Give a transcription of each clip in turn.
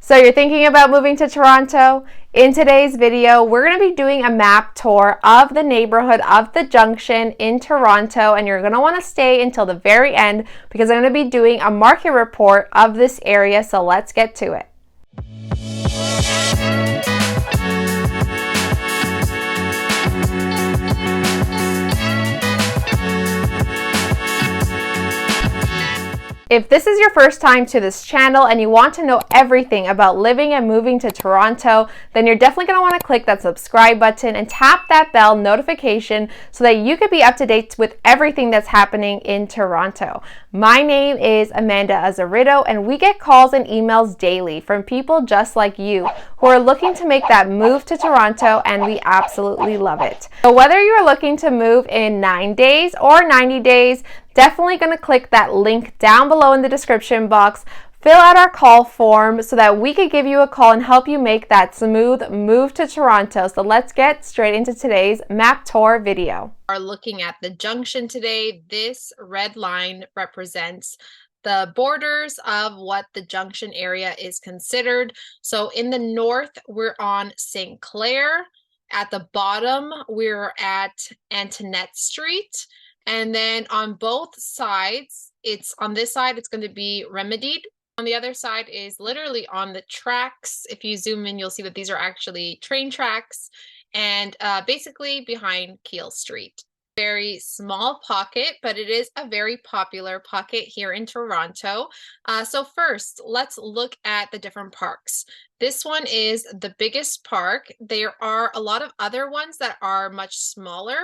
So you're thinking about moving to Toronto? In today's video, we're going to be doing a map tour of the neighborhood of the Junction in Toronto, and you're going to want to stay until the very end because I'm going to be doing a market report of this area, so let's get to it. If this is your first time to this channel and you want to know everything about living and moving to Toronto, then you're definitely going to want to click that subscribe button and tap that bell notification so that you can be up to date with everything that's happening in Toronto. My name is Amanda Azeredo, and we get calls and emails daily from people just like you who are looking to make that move to Toronto, and we absolutely love it. So whether you're looking to move in 9 days or 90 days, definitely going to click that link down below in the description box, fill out our call form so that we could give you a call and help you make that smooth move to Toronto. So let's get straight into today's map tour video. We are looking at the Junction today. This red line represents the borders of what the Junction area is considered. So in the north, we're on St. Clair. At the bottom, we're at Antoinette Street. And then on both sides, on this side, it's going to be remedied. On the other side is literally on the tracks. If you zoom in, you'll see that these are actually train tracks, and basically behind Keele Street. Very small pocket, but it is a very popular pocket here in Toronto. So first, let's look at the different parks. This one is the biggest park. There are a lot of other ones that are much smaller.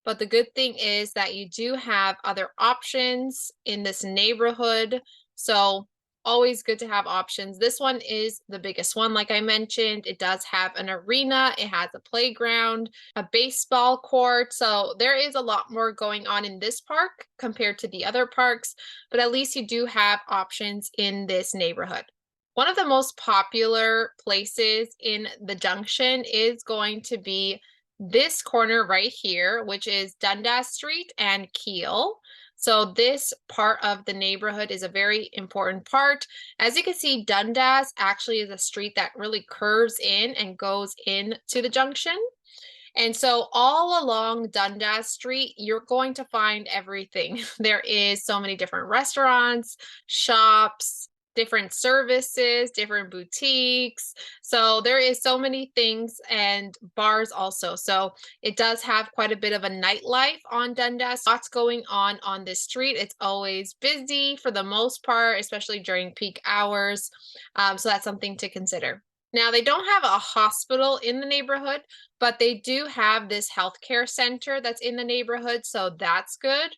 But the good thing is that you do have other options in this neighborhood. So always good to have options. This one is the biggest one, like I mentioned. It does have an arena. It has a playground, a baseball court. So there is a lot more going on in this park compared to the other parks, but at least you do have options in this neighborhood. One of the most popular places in the Junction is going to be this corner right here, which is Dundas Street and Keele. So this part of the neighborhood is a very important part. As you can see, Dundas actually is a street that really curves in and goes into the Junction. And so all along Dundas Street, you're going to find everything. There is so many different restaurants, shops, different services, different boutiques. So there is so many things, and bars also. So it does have quite a bit of a nightlife on Dundas. Lots going on this street. It's always busy for the most part, especially during peak hours. So that's something to consider. Now, they don't have a hospital in the neighborhood, but they do have this healthcare center that's in the neighborhood, so that's good.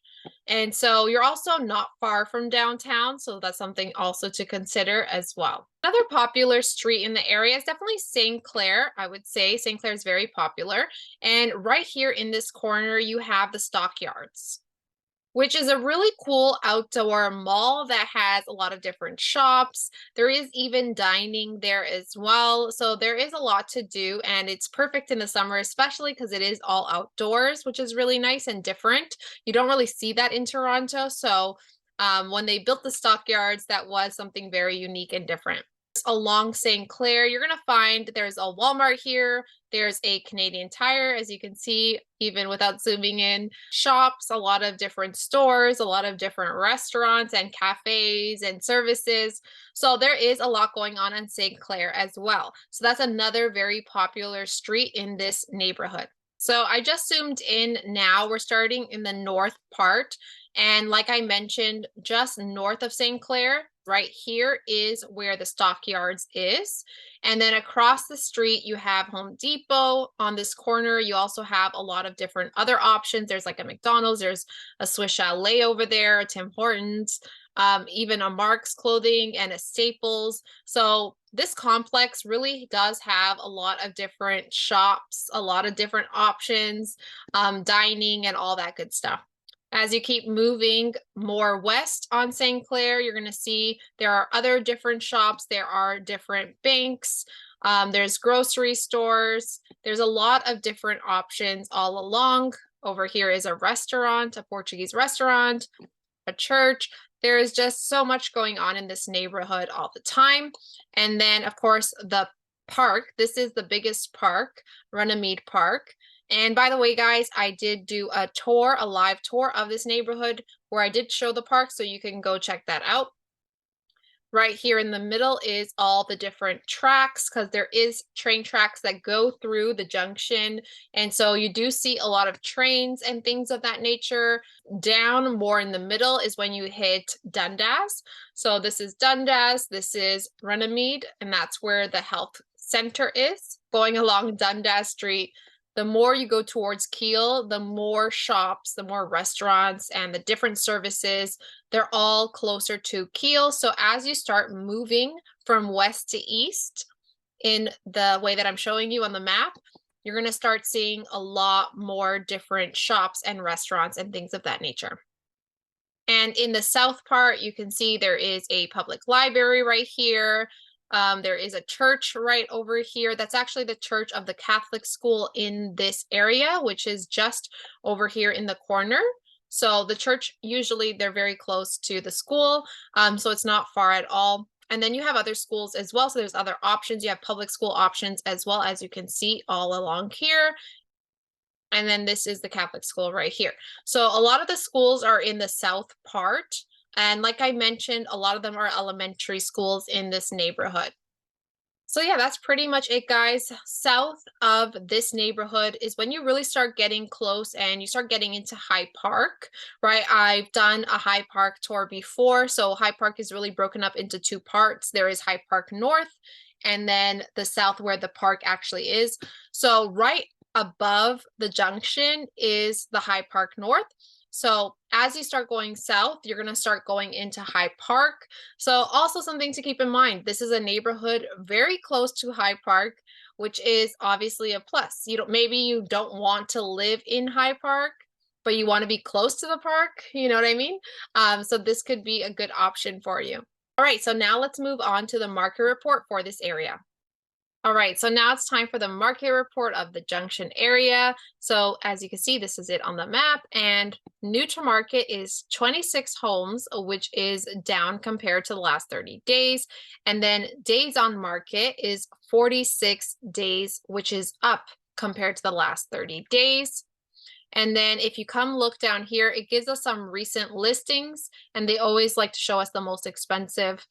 And so you're also not far from downtown, so that's something also to consider as well. Another popular street in the area is definitely St. Clair. I would say St. Clair is very popular. And right here in this corner, you have the Stockyards, which is a really cool outdoor mall that has a lot of different shops. There is even dining there as well. So there is a lot to do, and it's perfect in the summer, especially because it is all outdoors, which is really nice and different. You don't really see that in Toronto. So when they built the Stockyards, that was something very unique and different. Along St. Clair, you're going to find there's a Walmart here. There's a Canadian Tire, as you can see, even without zooming in. Shops, a lot of different stores, a lot of different restaurants and cafes and services. So there is a lot going on in St. Clair as well. So that's another very popular street in this neighborhood. So I just zoomed in now. We're starting in the north part. And like I mentioned, just north of St. Clair, right here is where the Stockyards is. And then across the street, you have Home Depot. On this corner, you also have a lot of different other options. There's like a McDonald's, there's a Swiss Chalet over there, a Tim Hortons, even a Mark's Clothing and a Staples. So this complex really does have a lot of different shops, a lot of different options, dining and all that good stuff. As you keep moving more west on St. Clair, you're going to see there are other different shops. There are different banks. There's grocery stores. There's a lot of different options all along. Over here is a restaurant, a Portuguese restaurant, a church. There is just so much going on in this neighborhood all the time. And then, of course, the park. This is the biggest park, Runnymede Park. And by the way, guys, I did do a tour, a live tour of this neighborhood where I did show the park, so you can go check that out. Right here in the middle is all the different tracks, because there is train tracks that go through the junction. And so you do see a lot of trains and things of that nature. Down more in the middle is when you hit Dundas. So this is Dundas, this is Runnymede, and that's where the health center is. Going along Dundas Street, the more you go towards Kiel, the more shops, the more restaurants, and the different services, they're all closer to Kiel. So as you start moving from west to east in the way that I'm showing you on the map, you're going to start seeing a lot more different shops and restaurants and things of that nature. And in the south part, you can see there is a public library right here. There is a church right over here. That's actually the church of the Catholic school in this area, which is just over here in the corner. So the church, usually they're very close to the school, so it's not far at all. And then you have other schools as well. So there's other options. You have public school options as well, as you can see all along here. And then this is the Catholic school right here. So a lot of the schools are in the south part. And like I mentioned, a lot of them are elementary schools in this neighborhood. So yeah, that's pretty much it, guys. South of this neighborhood is when you really start getting close and you start getting into High Park, right? I've done a High Park tour before. So High Park is really broken up into two parts. There is High Park North and then the south where the park actually is. So right above the junction is the High Park North. So as you start going south, you're going to start going into High Park. So also something to keep in mind, this is a neighborhood very close to High Park, which is obviously a plus. Maybe you don't want to live in High Park, but you want to be close to the park. You know what I mean? So this could be a good option for you. All right, so now let's move on to the market report for this area. All right, so now it's time for the market report of the Junction area. So as you can see, this is it on the map, and new to market is 26 homes, which is down compared to the last 30 days. And then days on market is 46 days, which is up compared to the last 30 days. And then if you come look down here, it gives us some recent listings, and they always like to show us the most expensive.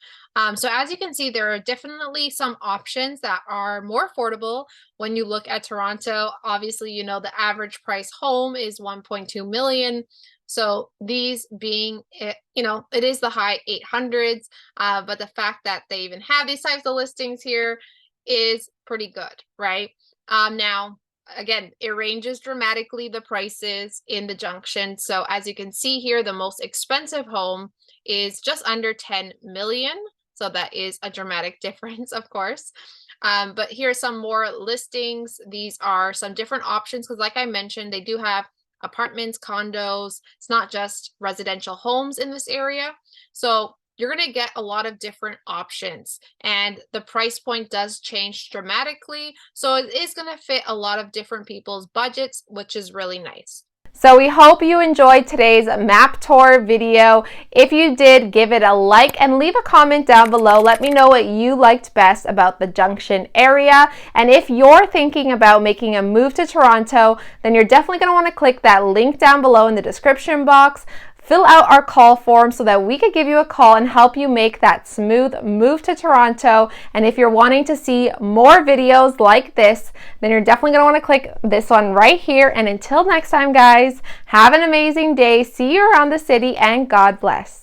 So as you can see, there are definitely some options that are more affordable when you look at Toronto. Obviously, you know, the average price home is 1.2 million. So these being, you know, it is the high 800s, but the fact that they even have these types of listings here is pretty good, right? Now, again, it ranges dramatically, the prices in the Junction. So as you can see here, the most expensive home is just under 10 million. So that is a dramatic difference, of course. But here are some more listings. These are some different options because like I mentioned, they do have apartments, condos. It's not just residential homes in this area. So you're going to get a lot of different options, and the price point does change dramatically. So it is going to fit a lot of different people's budgets, which is really nice. So we hope you enjoyed today's map tour video. If you did, give it a like and leave a comment down below. Let me know what you liked best about the Junction area. And if you're thinking about making a move to Toronto, then you're definitely going to want to click that link down below in the description box. Fill out our call form so that we could give you a call and help you make that smooth move to Toronto. And if you're wanting to see more videos like this, then you're definitely going to want to click this one right here. And until next time, guys, have an amazing day. See you around the city, and God bless.